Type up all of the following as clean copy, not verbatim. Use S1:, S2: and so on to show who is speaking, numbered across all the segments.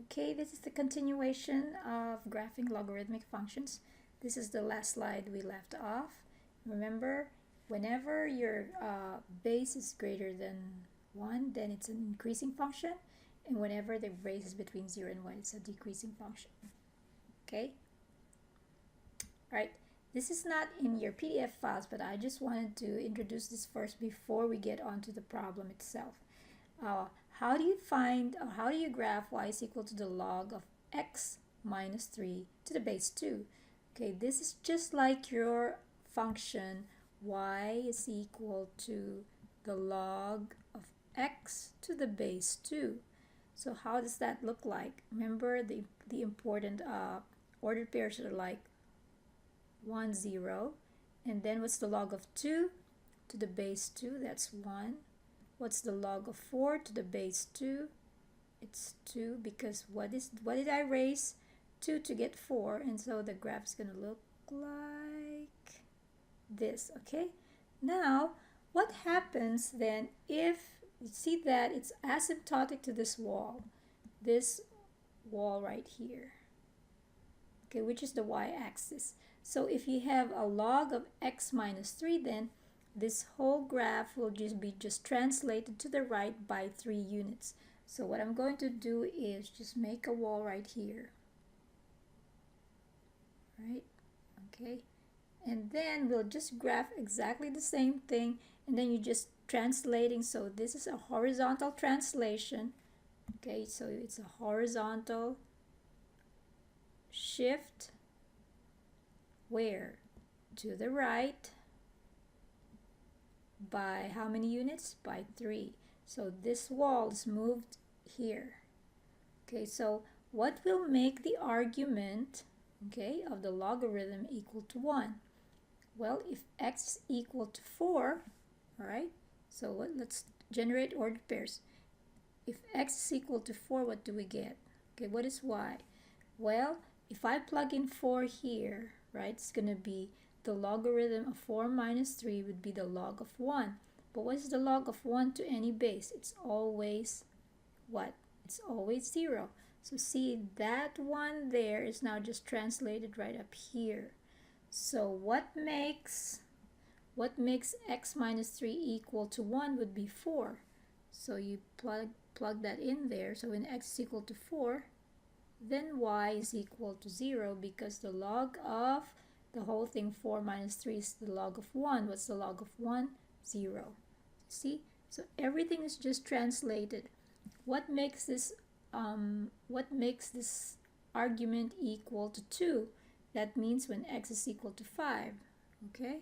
S1: Okay, this is the continuation of graphing logarithmic functions. This is the last slide we left off. Remember, whenever your base is greater than 1, then it's an increasing function. And whenever the base is between 0 and 1, it's a decreasing function. Okay? Alright, this is not in your PDF files, but I just wanted to introduce this first before we get on to the problem itself. How do you graph y is equal to the log of x minus 3 to the base 2? Okay, this is just like your function y is equal to the log of x to the base 2. So how does that look like? Remember the important ordered pairs are like 1, 0. And then what's the log of 2 to the base 2? That's 1. What's the log of 4 to the base 2? It's 2, because what did I raise? 2 to get 4, and so the graph is going to look like this, okay? Now, what happens then if you see that it's asymptotic to this wall right here, okay, which is the y-axis. So if you have a log of x minus 3, then this whole graph will be translated to the right by 3 units. So what I'm going to do is just make a wall right here. Right? Okay. And then we'll just graph exactly the same thing, and then you're just translating. So this is a horizontal translation. Okay, so it's a horizontal shift where? To the right. By how many units? By 3. So this wall is moved here. Okay, so what will make the argument, okay, of the logarithm equal to 1? Well, if x is equal to 4, all right, so let's generate ordered pairs. If x is equal to 4, what do we get? Okay, what is y? Well, if I plug in 4 here, right, it's going to be the logarithm of 4 minus 3 would be the log of 1. But what is the log of 1 to any base? It's always what? It's always 0. So see, that 1 there is now just translated right up here. So what makes x minus 3 equal to 1 would be 4. So you plug that in there. So when x is equal to 4, then y is equal to 0, because the log of the whole thing, 4 minus 3, is the log of 1. What's the log of 1? 0. See? So everything is just translated. What makes this argument equal to 2? That means when x is equal to 5. Okay?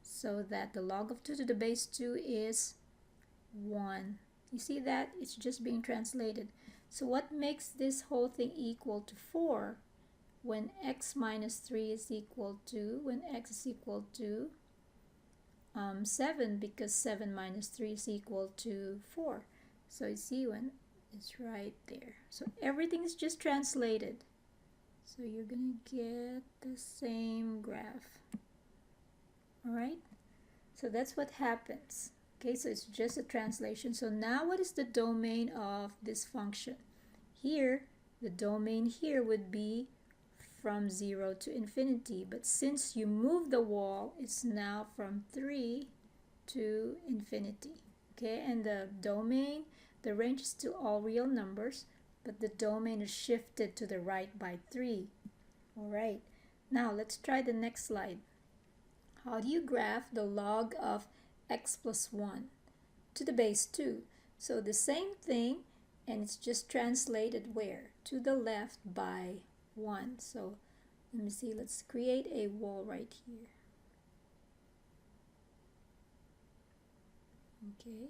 S1: So that the log of 2 to the base 2 is 1. You see that? It's just being translated. So what makes this whole thing equal to 4? When x minus 3 is equal to, when x is equal to 7, because 7 minus 3 is equal to 4. So you see, when it's right there. So everything is just translated. So you're going to get the same graph. Alright? So that's what happens. Okay, so it's just a translation. So now what is the domain of this function? Here, the domain here would be from 0 to infinity, but since you move the wall, it's now from 3 to infinity. Okay, and the domain, the range is still all real numbers, but the domain is shifted to the right by 3. Alright, now let's try the next slide. How do you graph the log of x plus 1 to the base 2? So the same thing, and it's just translated where? To the left by 1. So let me see, let's create a wall right here. Okay,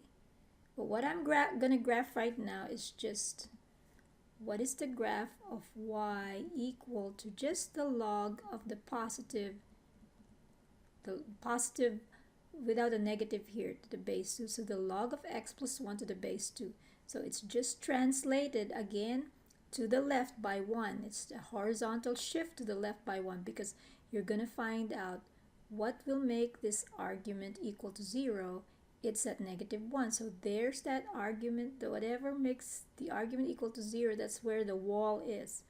S1: but what I'm gonna graph right now is just what is the graph of y equal to just the log of the positive without a negative here to the base 2. So the log of x plus 1 to the base 2. So it's just translated again to the left by 1. It's a horizontal shift to the left by 1, because you're going to find out what will make this argument equal to 0 it's at -1. So there's that argument, whatever makes the argument equal to 0, that's where the wall is.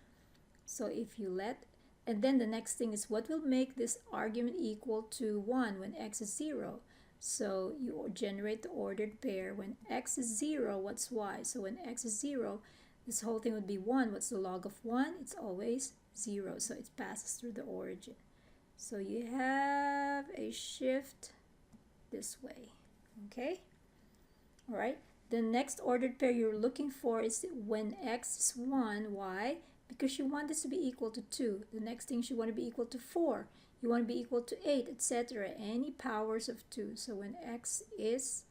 S1: So if you let, and then the next thing is what will make this argument equal to 1 when x is 0. So you generate the ordered pair. When x is 0, what's y? So when x is 0, this whole thing would be 1. What's the log of 1? It's always 0, so it passes through the origin. So you have a shift this way, okay? All right, the next ordered pair you're looking for is when x is 1, why? Because you want this to be equal to 2. The next thing you want to be equal to 4. You want to be equal to 8, etc. Any powers of 2. So when x is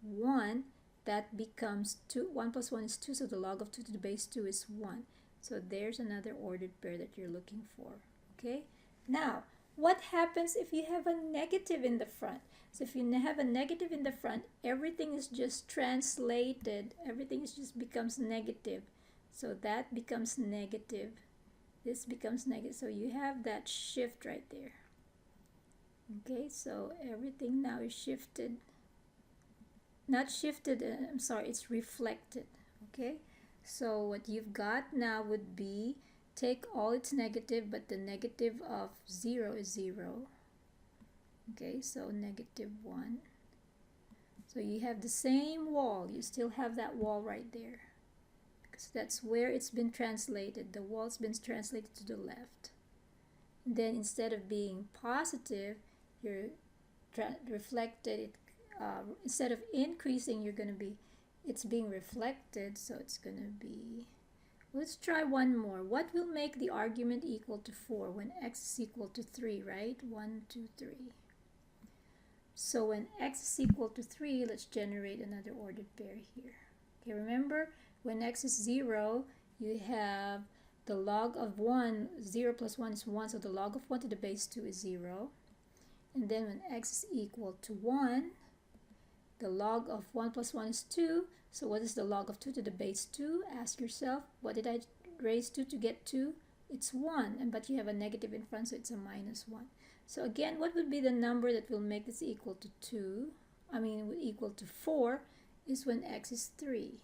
S1: 1, that becomes 2. 1 plus 1 is 2, so the log of 2 to the base 2 is 1. So there's another ordered pair that you're looking for, okay? Now, what happens if you have a negative in the front? So if you have a negative in the front, everything is just translated. Everything is just becomes negative. So that becomes negative. This becomes negative. So you have that shift right there. Okay, so everything now is shifted. Not shifted, I'm sorry, it's reflected. Okay, so what you've got now would be, take all its negative, but the negative of 0 is 0. Okay, so -1. So you have the same wall. You still have that wall right there, because that's where it's been translated. The wall's been translated to the left. And then instead of being positive, you're reflected it. Instead of increasing, you're going to be, it's being reflected, so it's going to be, let's try one more. What will make the argument equal to 4 when x is equal to 3, right? 1, 2, 3. So when x is equal to 3, let's generate another ordered pair here. Okay, remember, when x is 0, you have the log of 1, 0 plus 1 is 1, so the log of 1 to the base 2 is 0. And then when x is equal to 1, the log of 1 plus 1 is 2. So what is the log of 2 to the base 2? Ask yourself, what did I raise 2 to get 2? It's 1, but you have a negative in front, so it's a -1. So again, what would be the number that will make this equal to 2? Equal to 4 is when x is 3.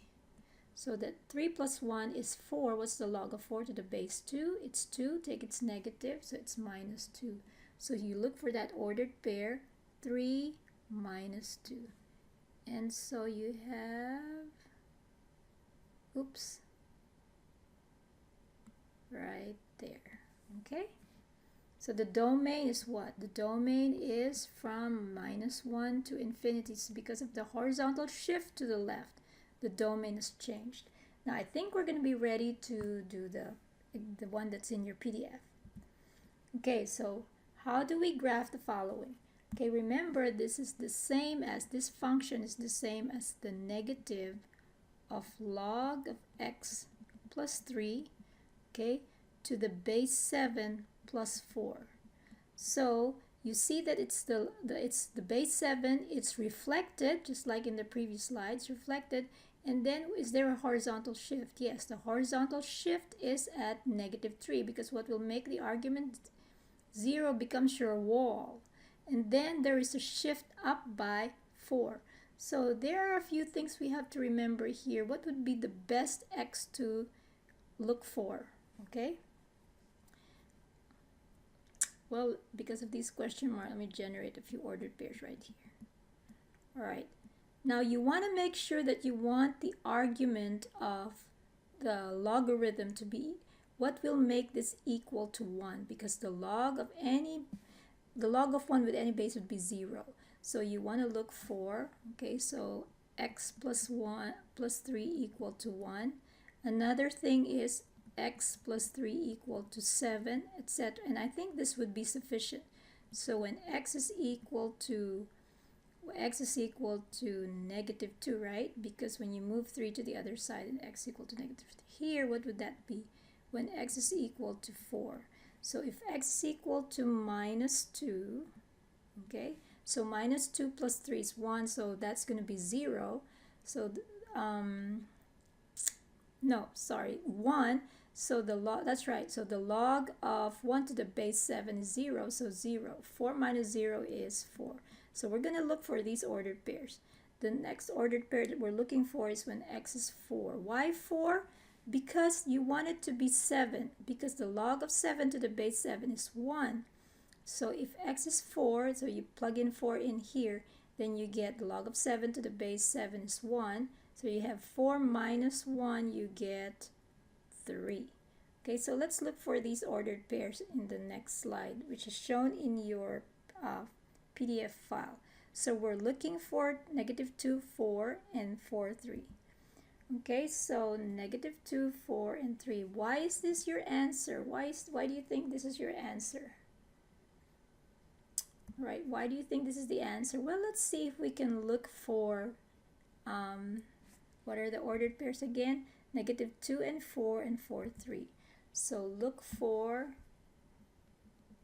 S1: So that 3 plus 1 is 4. What's the log of 4 to the base 2? It's 2. Take its negative, so it's -2. So you look for that ordered pair, 3 minus 2. And so you have, oops, right there, okay? So the domain is what? The domain is from -1 to infinity. So because of the horizontal shift to the left, the domain is changed. Now I think we're going to be ready to do the one that's in your PDF. Okay, so how do we graph the following? Okay, remember this is the same as, this function is the same as the negative of log of x plus 3, okay, to the base 7 plus 4. So you see that it's the base 7, it's reflected, just like in the previous slides, reflected. And then is there a horizontal shift? Yes, the horizontal shift is at -3, because what will make the argument 0 becomes your wall. And then there is a shift up by 4. So there are a few things we have to remember here. What would be the best x to look for? Okay. Well, because of these question marks, let me generate a few ordered pairs right here. All right. Now you want to make sure that you want the argument of the logarithm to be, what will make this equal to 1? Because the log of 1 with any base would be 0. So you want to look for, okay, so x plus 1 plus 3 equal to 1. Another thing is x plus 3 equal to 7, etc. And I think this would be sufficient. So when x is equal to -2, right? Because when you move 3 to the other side and x equal to -3, here, what would that be? When x is equal to 4. So if x is equal to -2, okay, so -2 plus 3 is 1, so that's going to be 0. So, no, sorry, 1. So the log, that's right, so the log of 1 to the base 7 is 0, so 0. 4 minus 0 is 4. So we're going to look for these ordered pairs. the next ordered pair that we're looking for is when x is 4. Why 4? Because you want it to be 7, because the log of 7 to the base 7 is 1. So if x is 4, so you plug in 4 in here, then you get the log of 7 to the base 7 is 1. So you have 4 minus 1, you get 3. Okay, so let's look for these ordered pairs in the next slide, which is shown in your PDF file. So we're looking for -2, 4, and 4, 3. Okay, so -2, 4, and 3. Why is this your answer? Why do you think this is your answer? Right, why do you think this is the answer? Well, let's see if we can look for, what are the ordered pairs again? -2 and 4 and 4, 3. So look for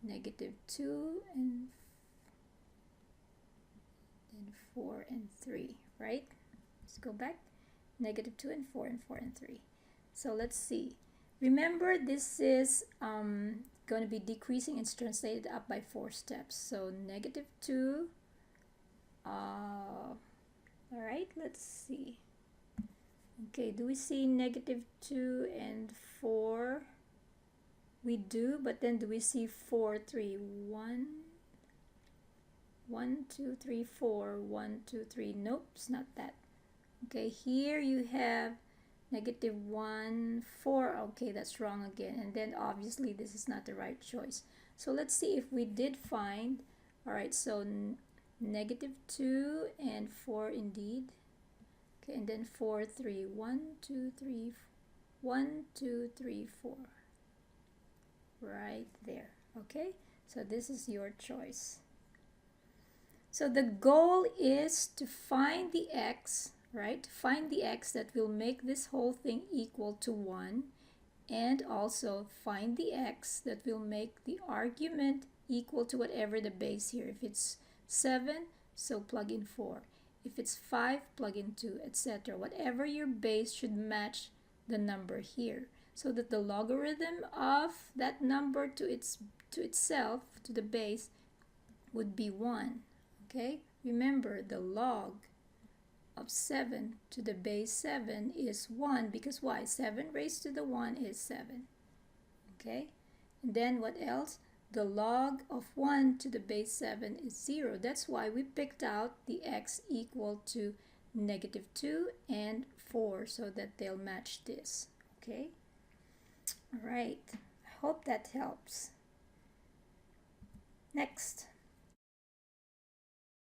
S1: -2 and then 4 and 3, right? Let's go back. -2 and 4 and 4 and 3. So let's see. Remember, this is going to be decreasing. It's translated up by 4 steps. So -2. All right, let's see. Okay, do we see -2 and 4? We do, but then do we see 4, 3? 1, 2, 3, 4, 1, 2, 3. Nope, it's not that. Okay, here you have -1, 4. Okay, that's wrong again. And then obviously this is not the right choice. So let's see if we did find. All right, so -2 and 4 indeed. Okay, and then 4, 3. 1, 2, 3, 1, 2, 3, 4. Right there. Okay, so this is your choice. So the goal is to find the x, right? Find the x that will make this whole thing equal to 1, and also find the x that will make the argument equal to whatever the base here. If it's 7, so plug in 4. If it's 5, plug in 2, etc. Whatever your base should match the number here, so that the logarithm of that number to itself, to the base, would be 1. Okay? Remember, the log of 7 to the base 7 is 1, because why? 7 raised to the 1 is 7. Okay? And then what else? The log of 1 to the base 7 is 0. That's why we picked out the x equal to -2 and 4, so that they'll match this. Okay? All right. I hope that helps. Next.